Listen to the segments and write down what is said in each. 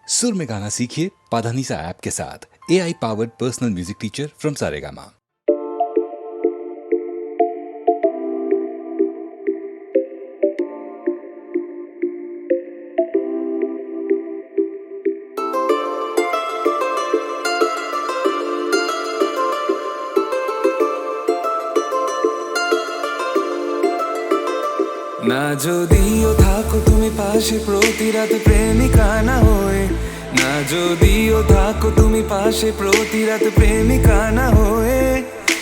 सुर में गाना सीखिए पाधानीसा ऐप के साथ। AI powered personal music teacher from Saregama. না যদিও থাকো তুমি পাশে প্রতি রাত প্রেমিকা না হয়ে, না যদিও থাকো তুমি পাশে প্রতি রাত প্রেমিকা না হয়ে,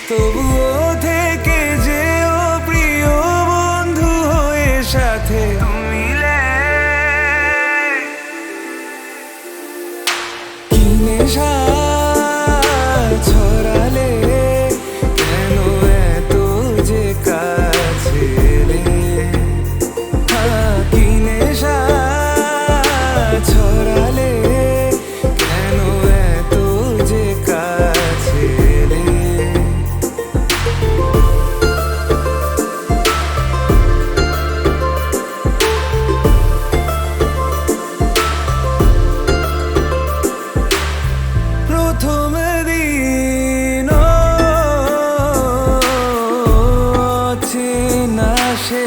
তবুও থেকে যেও প্রিয় বন্ধু হয়ে সাথে মিলে। কি নেশা ছড়ালে কেন এত যে কাছে এলে, কি নেশা ছড়ালে কেন এত যে কাছে এলে। প্রথম দিন চেনা সে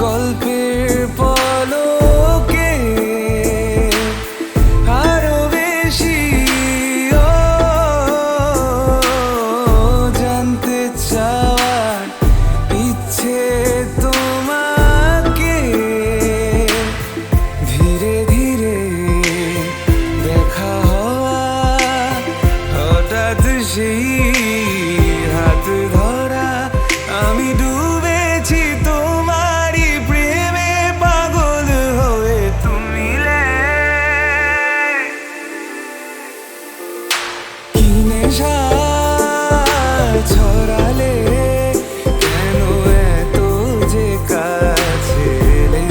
গল্পের পলকে আরো বেশি জানতে চাওয়ার ইচ্ছে তোমাকে। ধীরে ধীরে দেখা হওয়া, হঠাৎ সেই হাত ধরা, আমি ডুবেছি তোমারই প্রেমে পাগল হয়ে তুমি কি নেশা ছড়ালে কেন এত যে কাছে এলে।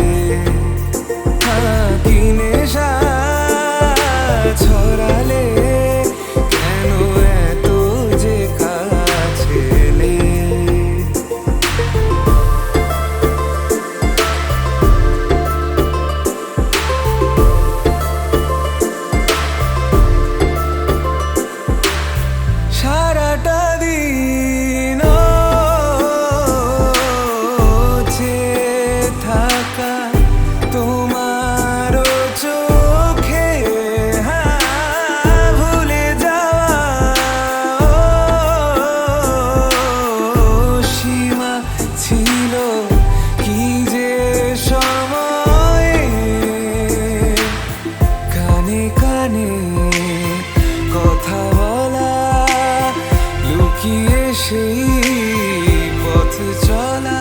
কি নেশা ছড়ালে কেন এত যে কাছে এলে। সারাটা দিন চেয়ে থাকা তোমার চোখে, ভুলে যাওয়া সীমা ছিল কি যে সময়ে। কানে কানে কথা বলা, লুকিয়ে সেই পথ চলা,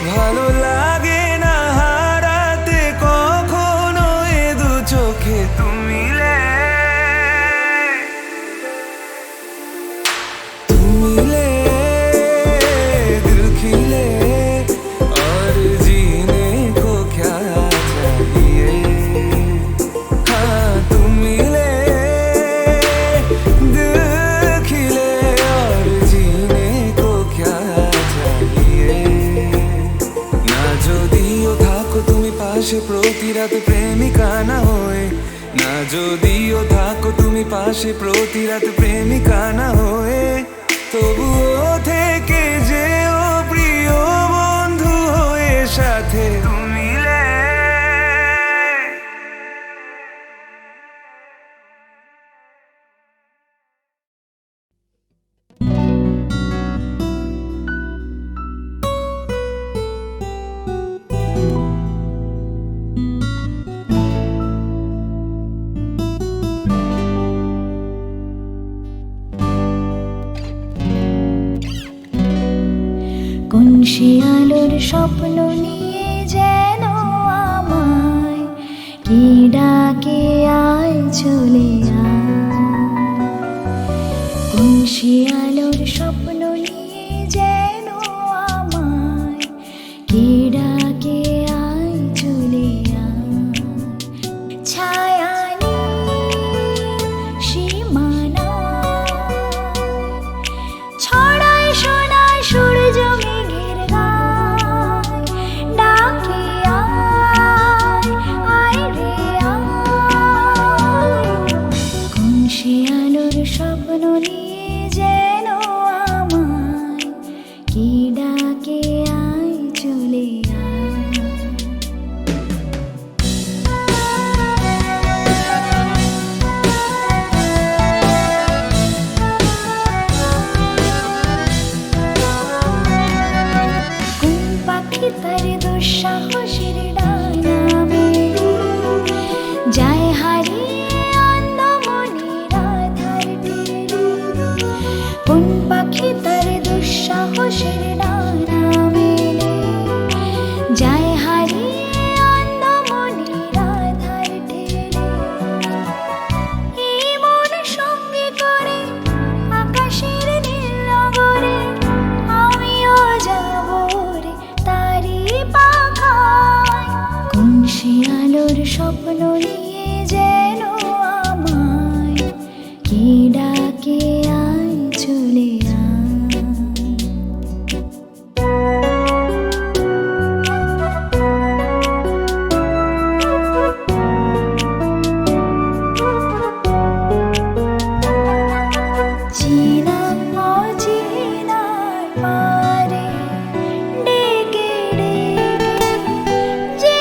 ভালো লাগে না হারাতে কখনো এ দু চোখে তুমি তুমি दिल खिले और जीने को क्या चाहिए। हाँ तुम मिले, दिल खिले और जीने को क्या चाहिए। না যদিও থাকো তুমি পাশে প্রতি রাত প্রেমিকা না হয়ে, না যদিও থাকো তুমি পাশে প্রতি রাত প্রেমিকা না হয়ে, তবুও থেকে যেও প্রিয় বন্ধু হয়ে সাথে মিলে। কোন শিয়ালোর স্বপ্ন নিয়ে যেন আমায় কি ডাকে আয় চলে আয়। কোন শিয়ালোর স্বপ্ন নিয়ে যেন আমায় কি ডাকে আয় চলে আয়। ছায়া সীমানা ছড়ায় সোনার সূর্য মেঘের গায়, স্বপ্ন নিয়ে যেন আমায় কি ডাকে আয় চলে আয়। কোন পাখি তার দুঃসাহসের ডানা মেলে যায় হারিয়ে অন্ধমনির আধার টেনে। কোন পাখি তার দুঃসাহসের ডানা মেলে যায় হারিয়ে অন্ধমনির আধার টেনে। এই মন সঙ্গে করে আকাশের নীল নগরে আমিও যাব রে তারি পাখায়। কোন সে আলোর স্বপ্ন নিয়ে যেন আমায় কি ডাকে আয় চলে আয়। চেনা অচেনার পারে ডেকে ডেকে যে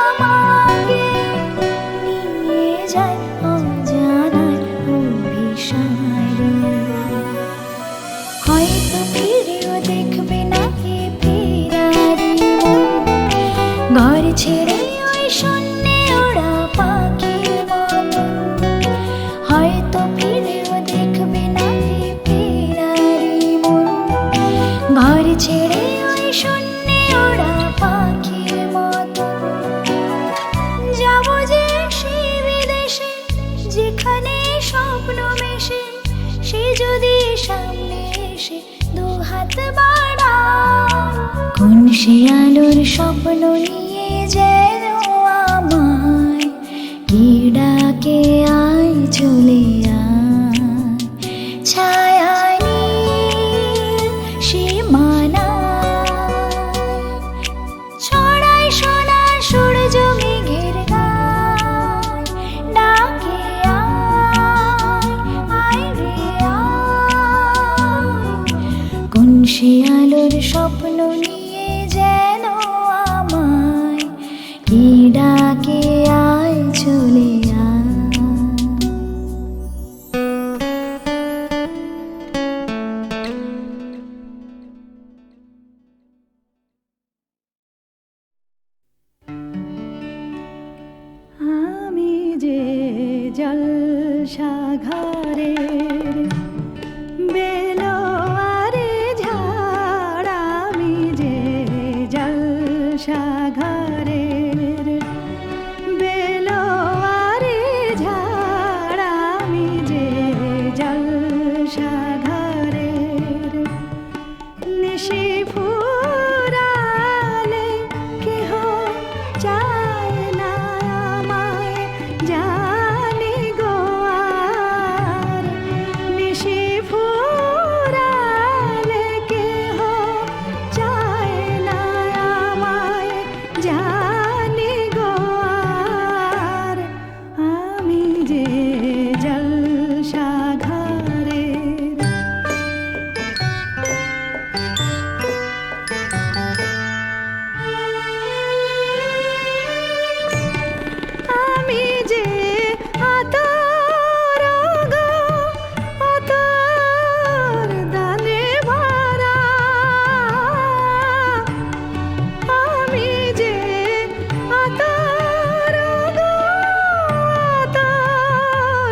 আমাকে নিয়ে যায় অজানার অভিসারে। হয়তো ফিরেও দেখবে না এ ফেরারি মন, ঘর ছেড়ে ওই শূন্যে ওরা পাখির মতন। হয়তো ফিরেও দেখবে না এ ফেরারি মন, ঘর ছেড়ে ওই শূন্যে ওরা পাখির মতন। যাব যে সে বিদেশে যেখানে স্বপ্ন মেশে, সে যদি সামনে এসে দু হাত বাড়ায়। কোন সে আলোর স্বপ্ন নিয়ে যেন আমায় কি ডাকে আয় চলে আয়। ছায়ায় নীল সীমানায় ছড়ায় সোনার সূর্য মেঘের গায়। ডাকে আয় আয় রে আয়। কোন সে আলোর স্বপ্ন নিয়ে যেন আমায় কি ডাকে আয় চলে আয়। আমি যে জলসাঘরের বেলোয়ারে ঝাড়, আমি যে জলসাঘরের বেলোয়ারে ঝাড়, আমি যে জলসাঘরের। নিশি ফুরালে কেহ চায় না আমায় জানি গো আর। নিশি ফুরালে কেহ চায় না আমায় জানি গো আর। আমি যে জলসাঘরের। আমি যে আতর গো আতর দানে ভরা, আমি যে আতর গো আতর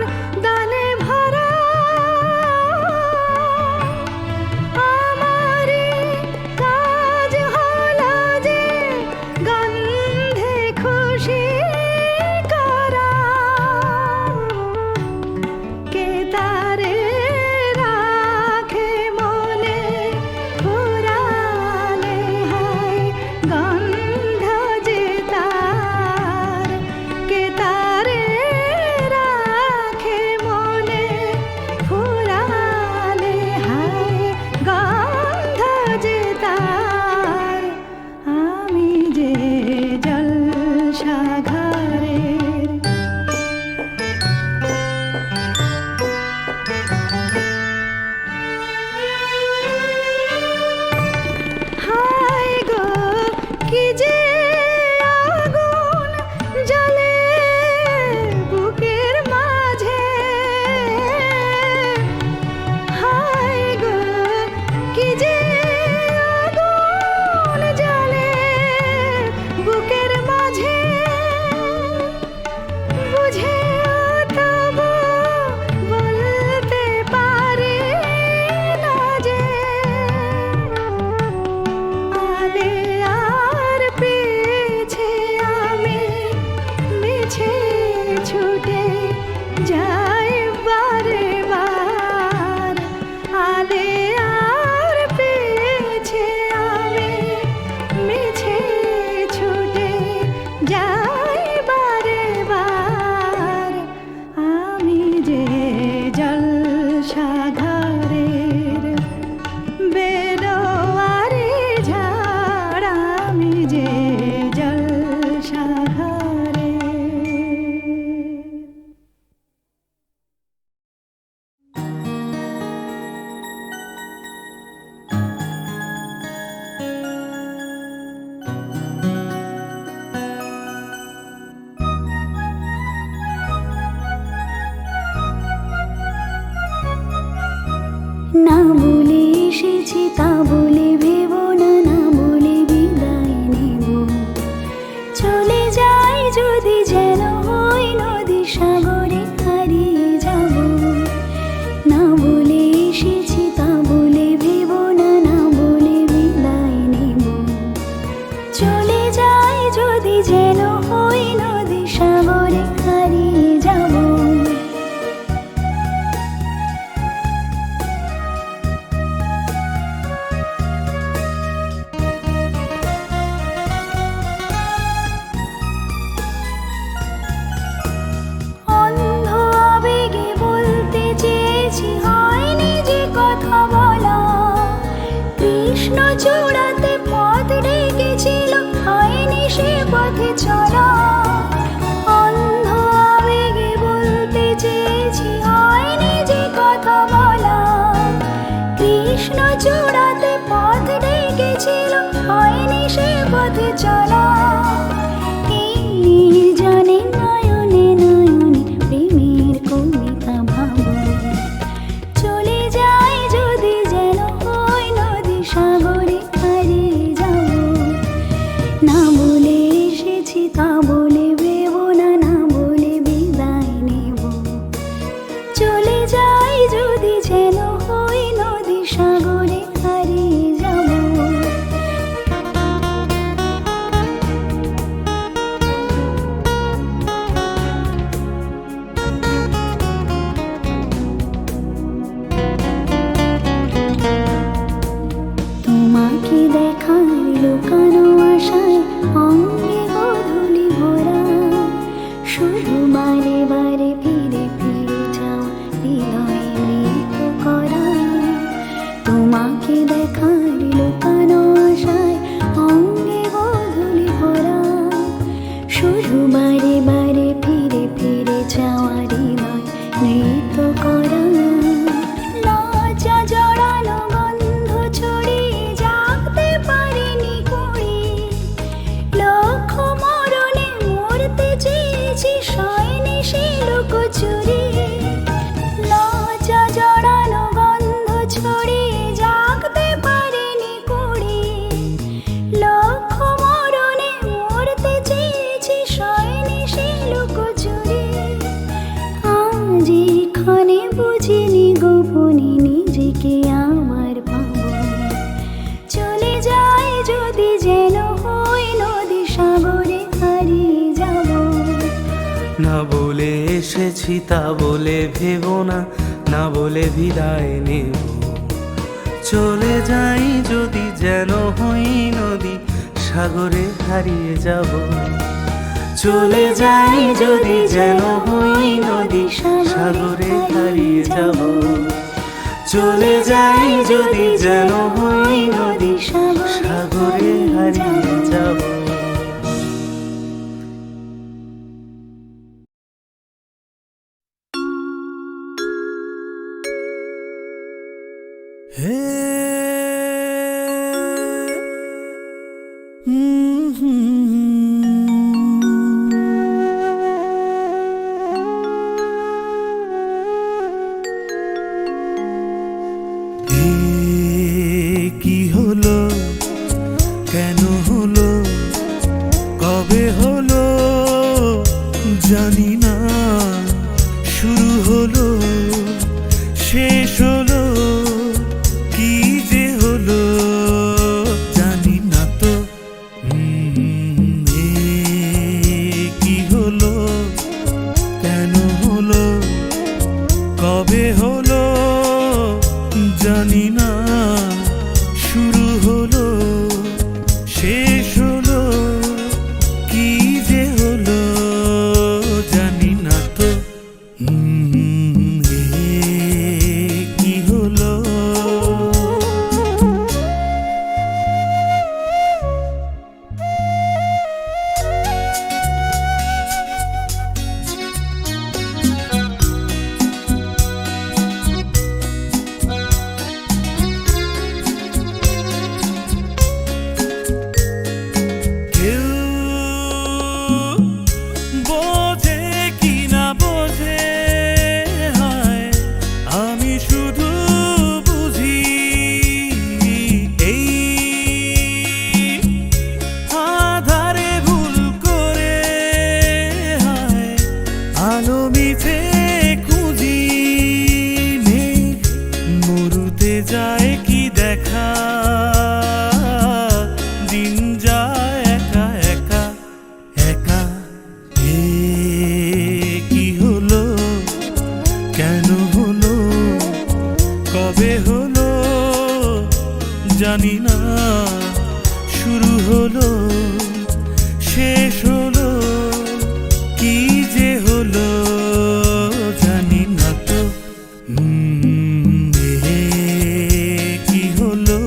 এসেছি তা বলে ভেবো না, না বলে বিদায় নেব। চলে যাই যদি যেন হই নদী সাগরে হারিয়ে যাব। না বলে এসেছি তা বলে ভেবো না, না বলে বিদায় নেব। চলে যাই যদি যেন হই নদী সাগরে হারিয়ে যাব। অন্ধ আবেগে বলতে চেয়েছি, হয়নি যে কথা বলা। কৃষ্ণ চূড়াতে পথ ডেকেছিল, হয়নি সে পথে চলা। অন্ধ আবেগে বলতে চেয়েছি, হয়নি যে কথা বলা। কৃষ্ণ চূড়াতে পথ ডেকেছিল, হয়নি সে পথে চলা। এই নির্জনে নয়নে নয়নে প্রেমের কবিতা ভাবো। চলে যাই যদি যেন হই নদী সাগরে হারিয়ে যাব। না বলে এসেছি তা বলে ভেবো না, না বলে বিদায় নেব। চলে যাই যদি যেন হই নদী সাগরে হারিয়ে যাব। তোমাকে দেখার লুকানো আশায় অঙ্গে গোধূলি ভরা। শুধু বারে বারে ফিরে ফিরে যাও হৃদয়ে মৃত করা। তোমাকে দেখার লুকানো আশায় অঙ্গে গোধূলি ভরা। শুধু বারে বারে ফিরে ফিরে যাওয়া হৃদয় মৃত করা। লজ্জা জড়ানো গন্ধ ছড়িয়ে জাগতে পারিনি কুড়ি। লক্ষ মরণে মরতে চেয়েছি, সয়নি সে লুকোচুরি। লজ্জা জড়ানো গন্ধ ছড়িয়ে জাগতে পারিনি কুড়ি। লক্ষ মরণে মরতে চেয়েছি, সয়নি সে লুকোচুরি। আজ এখানে বুঝিনি গোপনে নিজেকে আমার পাবো। চলে যাই যদি যেন হই নদী সাগরে হারিয়ে যাব। না বলে এসেছি তা বলে ভেবো না, না বলে বিদায় নেব। চলে যাই যদি যেন হই নদী সাগরে হারিয়ে যাব। চলে যাই যদি যেন হই নদী সাগরে হারিয়ে যাব। চলে যাই যদি যেন হই নদী সাগরে হারিয়ে যাব। হে কি হলো, কেন হলো, কবে হলো জানি না। শুরু হলো, শেষ হলো কি জানি না শুরু হলো শেষ হলো কি যে হলো জানি না তো কি হলো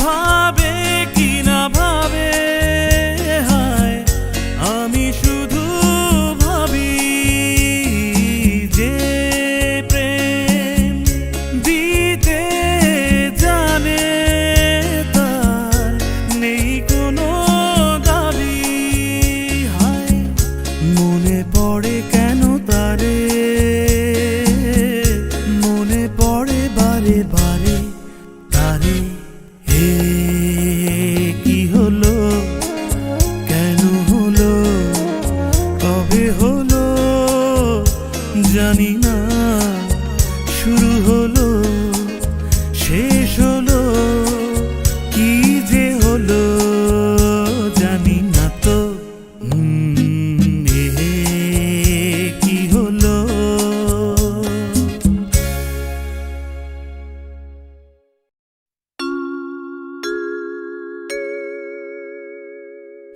ভাবে কি না ভাবে হায় আমি শুধু ভাবি যে প্রেম দিতে জানে তার নেই কোনো দাবি হায় মনে পড়ে কেন তারে মনে পড়ে বারে বারে তারে কি হলো কেন হলো কবে হলো জানি না শুরু হলো শেষ হলো কি যে হলো জানি না তো কি হলো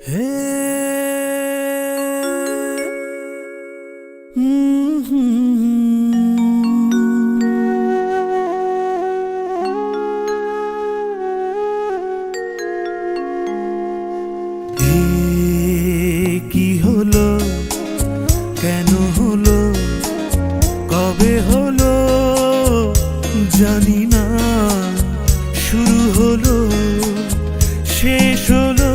হে কি হলো কেন হলো কবে হলো জানি না শুরু হলো শেষ হলো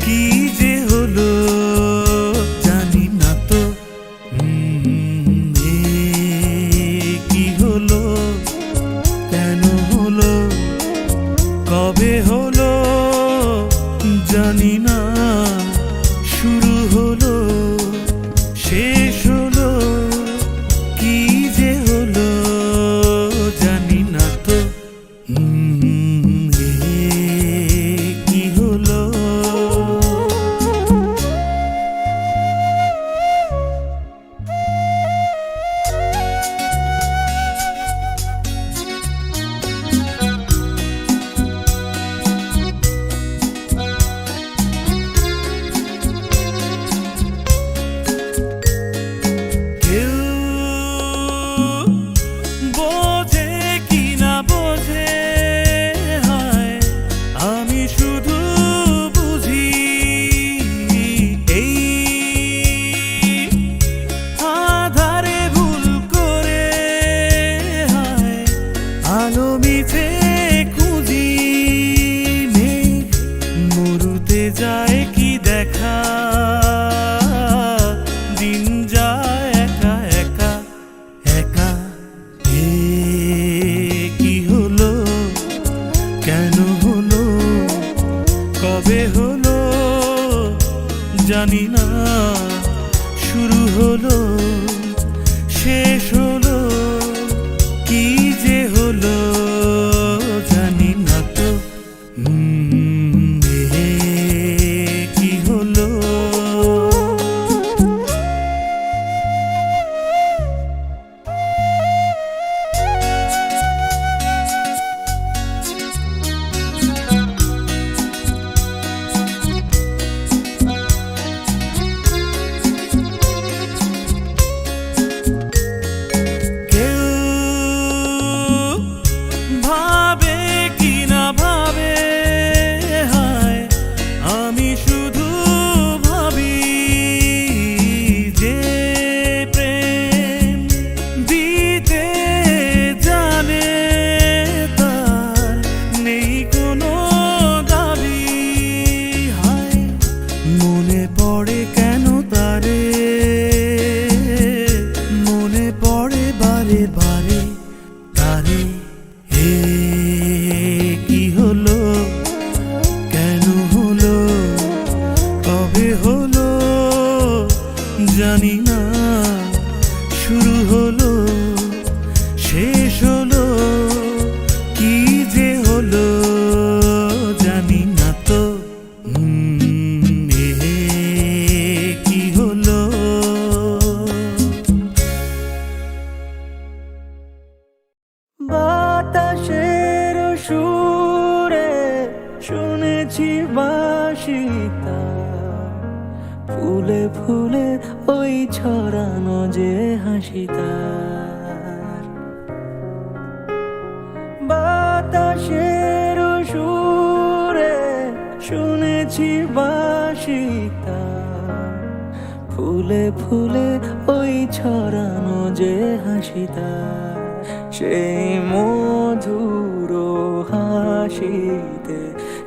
কি যে হলো জানি না তো কি হলো কেন হলো কবে হলো জানি না শুরু হলো শেষ হলো কি যে হলো জানি না তো কি হলো কেউ বোঝে কি না বোঝে হায় আমি শুধু বুঝি এই আধারে ভুল করে হায় আলো মিছে খুঁজি মেঘ মরুতে যায় কি দেখা দিন যায় একা একা একা কি হলো কেন হলো কবে হলো জানি না শুরু হলো শেষ হলো কি যে হলো জানি না তো কি হলো শুনেছি বাঁশি তার, ফুলে ফুলে ওই ছড়ানো যে হাসি তার। বাতাসের সুরে শুনেছি বাঁশি তার, ফুলে ফুলে ওই ছড়ানো যে হাসি তার। সেই মধুর হাসিতে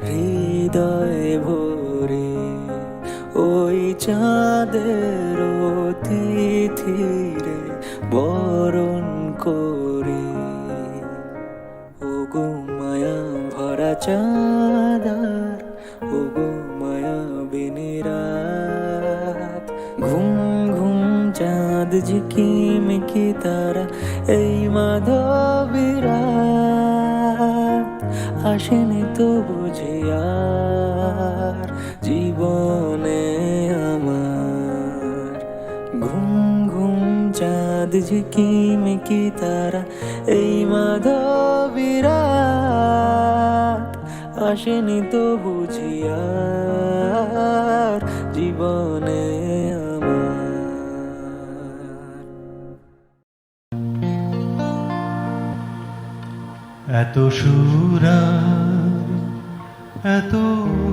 হৃদয় ভরে ওই চাঁদের তিথিরে বরণ করে। ওগো মায়া ভরা চাঁদার, ওগো মায়া বিনিরাত, ঘুম ঘুম চাঁদ ঝিকিমিকি তারা, এই মাধবীরাত আসেনি তো বুঝি আর জীবনে আমার। ঘুম ঘুম চাঁদ ঝিকিমিকি তারা, এই মাধবীরাত আসেনি তো বুঝি আর জীবনে আমার। এত সুরা এত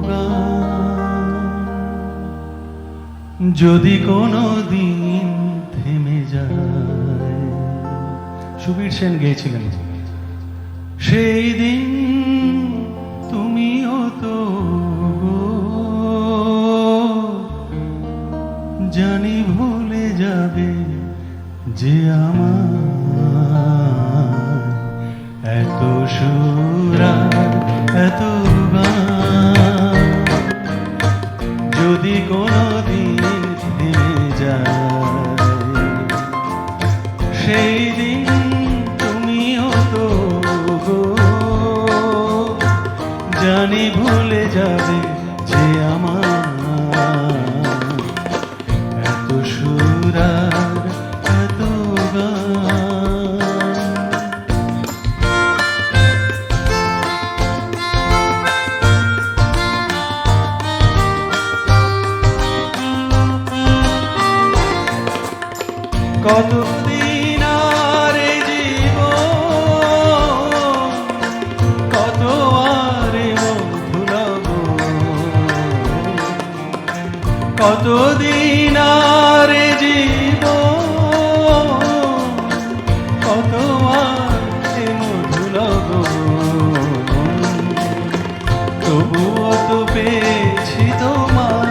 গান যদি কোনো দিন থেমে যায়, সুবীর সেন গেয়েছিলেন, সেই দিন তুমিও তো গো জানি ভুলে যাবে যে আমার। এত সুরা এত গান যদি কোনদিন থেমে যায়, সেই দিন তুমিও তো গো জানি ভুলে যাবে যে আমার। এত সুরা এত গান। কতদিন আর এ জীবন, কত আর এ মধুরব, কতদিন আর এ জীবন, কত আর এ মধুরব, তবুও তো পেয়েছি তোমার,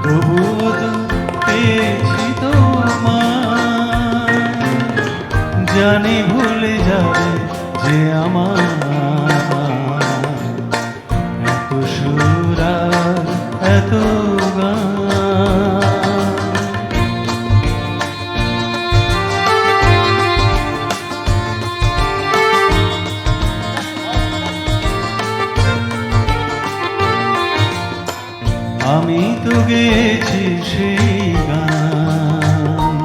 তবুও তো পেয়েছি তোমার। জানি ভুলে যাবে যে আমার। এত সুরা এত গান। আমি তো গেছি সেই গান,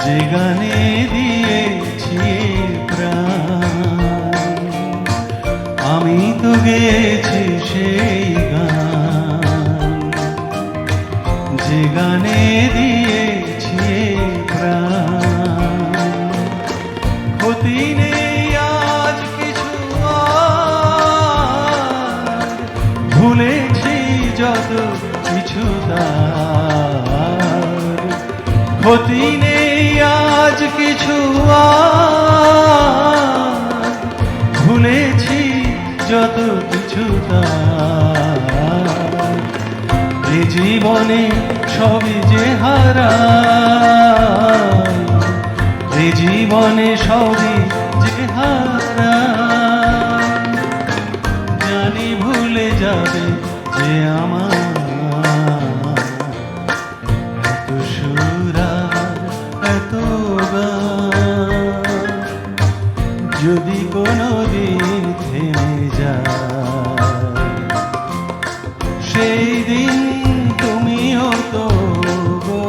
যে গানে দিয়েছি প্রাণ। আমি তো গেছি সেই গান, যে গানে দিয়েছি প্রাণ। ক্ষতি নেই আজ কিছু আর, ভুলেছি যত কিছু তার। ক্ষতি নেই আজ কিছু আর, ভুলেছি যত কিছু তার। এ জীবনে সবই যে হারাই, এ জীবনে সবই যে হারাই। জানি ভুলে যাবে যে আমার। এত সুরা এত গান যদি কোনদিন থেমে যায়, সেই দিন তুমিও তো গো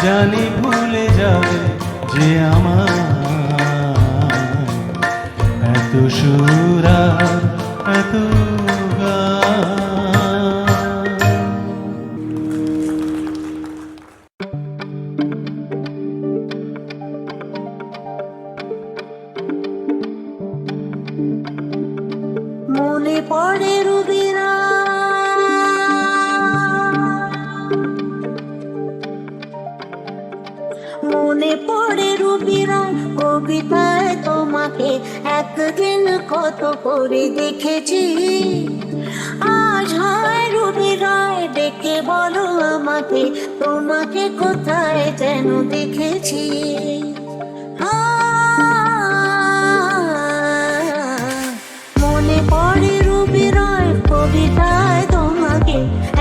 জানি ভুলে যাবে যে আমার। সুর আর এত গান। মনে পড়ে রুবিরা মনে পড়ে রুবিরা কবিতায় তোমাকে একদিন কত করে দেখেছি। আজ হয় রুবিরায় ডেকে বলো আমাকে তোমাকে কোথায় যেন দেখেছি। মনে পড়ে রুবিরায় কবিতায় তোমাকে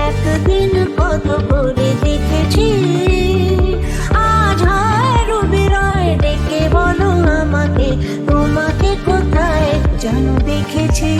একদিন কত করে দেখেছি। আজ হয় রুবিরায় ডেকে বলো আমাকে তোমাকে কোথায় যেন দেখেছি।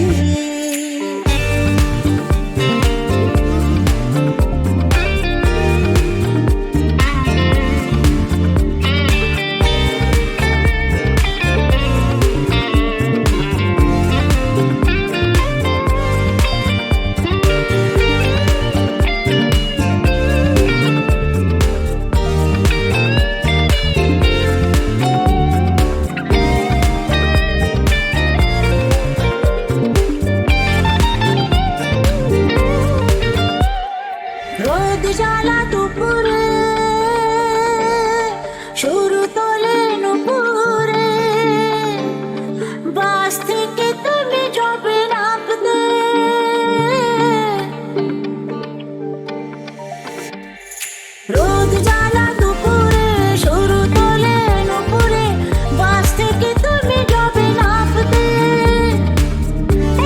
রোদ জ্বালা দুপুরে শুরু তোলে নুপুরে বাস থেকে তুমি যাবে নামতে। রোদ জ্বালা দুপুরে শুরু তোলে নুপুরে বাস থেকে তুমি যাবে নামতে।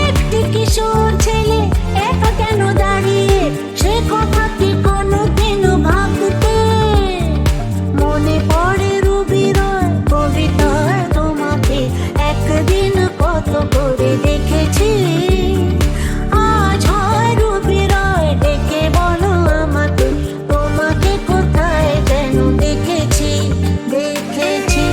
একটি কিশোর ছেলে একা কেন দাঁড়িয়ে সে কথা কি কোনোদিনও ভাবতে। মনে পড়ে রুবিরায় কবিতায় তোমাকে একদিন কত করে দেখেছি। আজ হয় রুবিরায় ডেকে বলো আমাকে তোমাকে কোথায় যেন দেখেছি দেখেছি।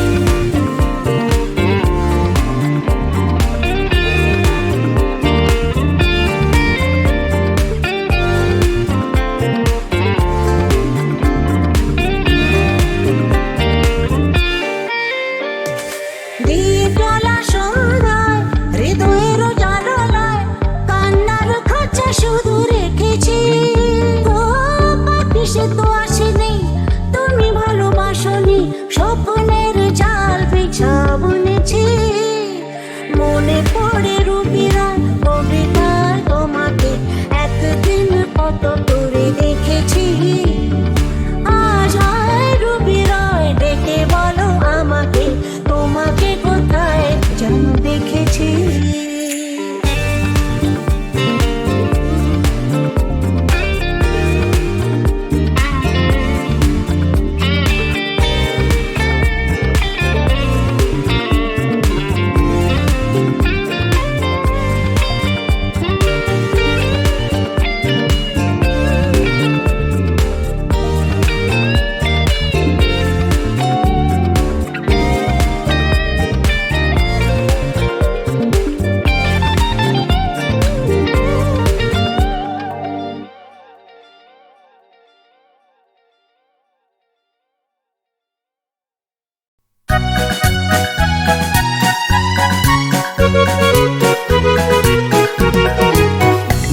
দীপ জ্বলা সন্ধ্যায় হৃদয়ের জানালায় কান্নার খাঁচা শুধু রেখেছি। ও পাখি সে তো আসেনি তুমি ভালোবাসনি স্বপ্নের জাল বিছা বুনেছি। মনে পড়ে রুবিরায় কবিতায় তোমাকে একদিন কত করে দেখেছি। আজ হয় রুবিরায় ডেকে বলো আমাকে তোমাকে কোথায় যেন দেখেছি।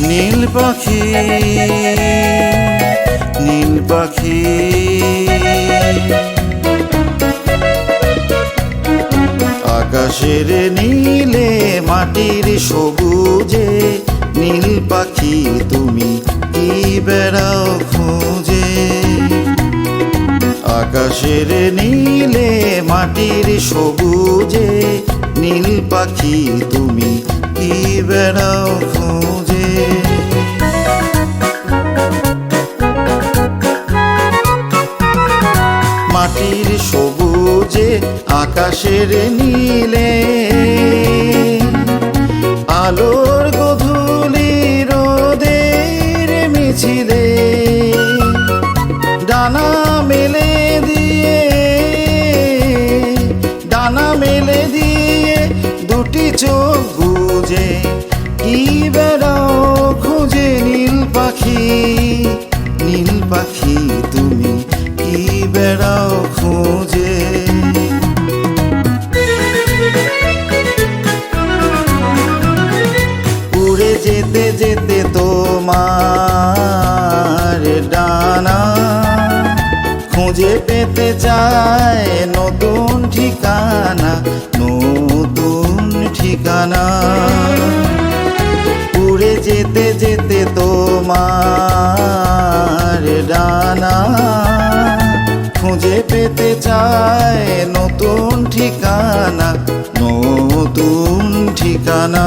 নীল পাখি নীল পাখি আকাশের নীলে মাটির সবুজে নীল পাখি তুমি কি বেড়াও খুঁজে। আকাশের নীলে মাটির সবুজে নীল পাখি তুমি কি বেড়াও খুঁজে। মাটির সবুজে আকাশের নীলে আলোর গধূলি রোদের মিছিলে ডানা মেলে দিয়ে দুটি চোখ খুঁজে পেতে চায় নতুন ঠিকানা, নতুন ঠিকানা। উড়ে যেতে যেতে তোমার ডানা, খুঁজে পেতে চায় নতুন ঠিকানা, নতুন ঠিকানা।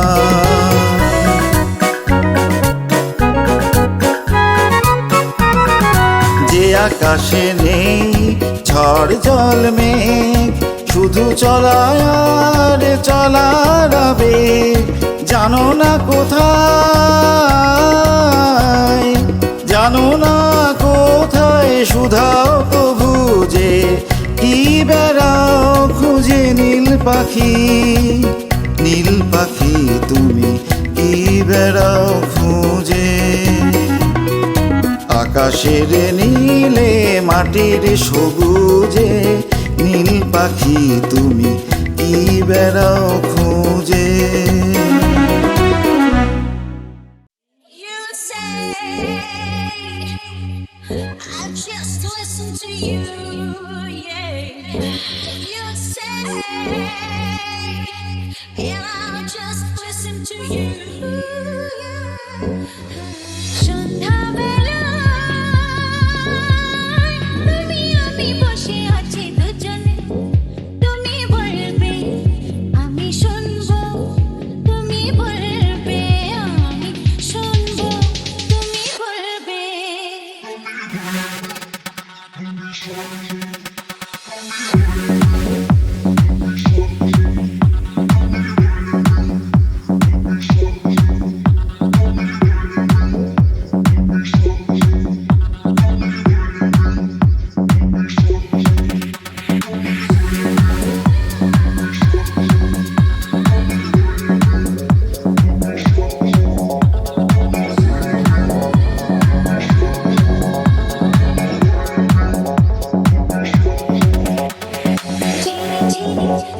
যে আকাশে নেই ঝড় জল মেঘ, শুধু চলায় আর চলার আবেগ। জানো না কোথায়, জানো না কোথায় শুধাও তো বুঝে, কি বেড়াও খুঁজে নীল পাখি, নীল পাখি তুমি কি বেড়াও খুঁজে। আকাশের নীলে মাটির সবুজে, নীল পাখি তুমি কি বেড়াও খুঁজে। You say I'll just listen to you, yeah. You say and I'll just listen to you. সন্ধ্যাবেলায় তুমি আমি বসে আছি দুজনে, তুমি বলবে আমি শুনবো, তুমি বলবে আমি শুনবো, তুমি বলবে।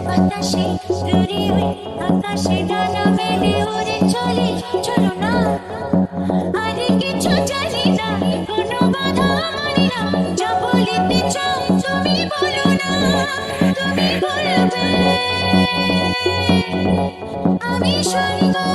বাতাসে দূরে ওই আকাশে ডানা মেলে উড়ে চলে, চলো না আর কিছু জানি না, কোনো বাধা মানি না, যা বলিতে চাও তুমি বলো না, তুমি বলবে আমি শুনবো।